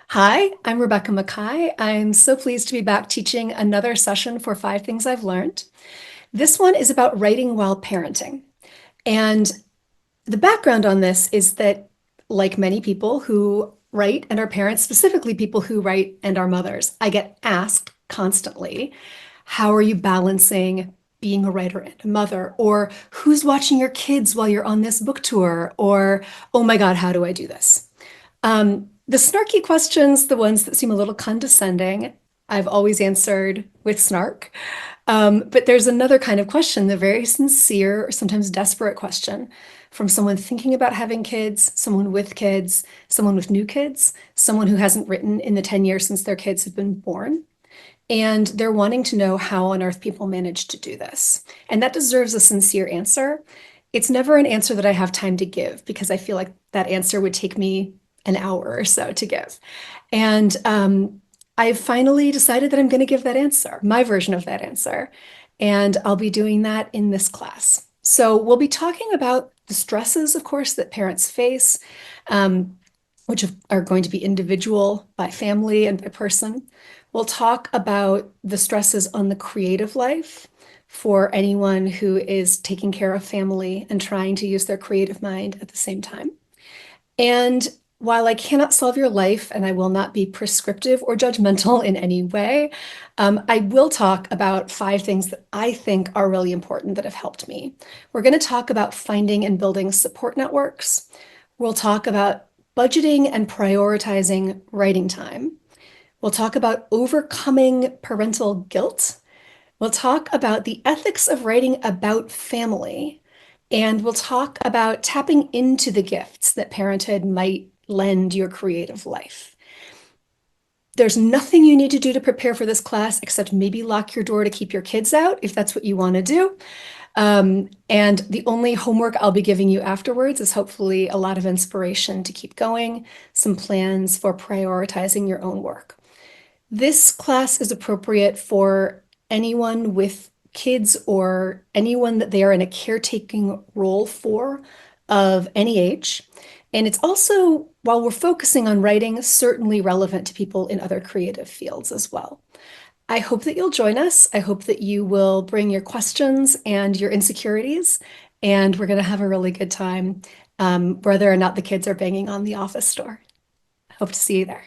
Hi, I'm Rebecca Makkai. I'm so pleased to be back teaching another session for Five Things I've Learned. This one is about writing while parenting. And the background on this is that, like many people who write and are parents, specifically people who write and are mothers, I get asked constantly, how are you balancing being a writer and a mother? Or who's watching your kids while you're on this book tour? Or, oh my God, how do I do this? The snarky questions, the ones that seem a little condescending, I've always answered with snark. But there's another kind of question, the very sincere or sometimes desperate question from someone thinking about having kids, someone with new kids, someone who hasn't written in the 10 years since their kids have been born. And they're wanting to know how on earth people manage to do this. And that deserves a sincere answer. It's never an answer that I have time to give because I feel like that answer would take me an hour or so to give. And I've finally decided that I'm going to give that answer, my version of that answer. And I'll be doing that in this class. So we'll be talking about the stresses, of course, that parents face, um, which are going to be individual by family and by person. We'll talk about the stresses on the creative life for anyone who is taking care of family and trying to use their creative mind at the same time. And while I cannot solve your life and I will not be prescriptive or judgmental in any way, I will talk about five things that I think are really important that have helped me. We're going to talk about finding and building support networks. We'll talk about budgeting and prioritizing writing time. We'll talk about overcoming parental guilt. We'll talk about the ethics of writing about family. And we'll talk about tapping into the gifts that parenthood might lend your creative life. There's nothing you need to do to prepare for this class except maybe lock your door to keep your kids out if that's what you want to do. And the only homework I'll be giving you afterwards is hopefully a lot of inspiration to keep going, some plans for prioritizing your own work. This class is appropriate for anyone with kids or anyone that they are in a caretaking role for of any age. And it's also, while we're focusing on writing, certainly relevant to people in other creative fields as well. I hope that you'll join us. I hope that you will bring your questions and your insecurities, and we're going to have a really good time, whether or not the kids are banging on the office door. Hope to see you there.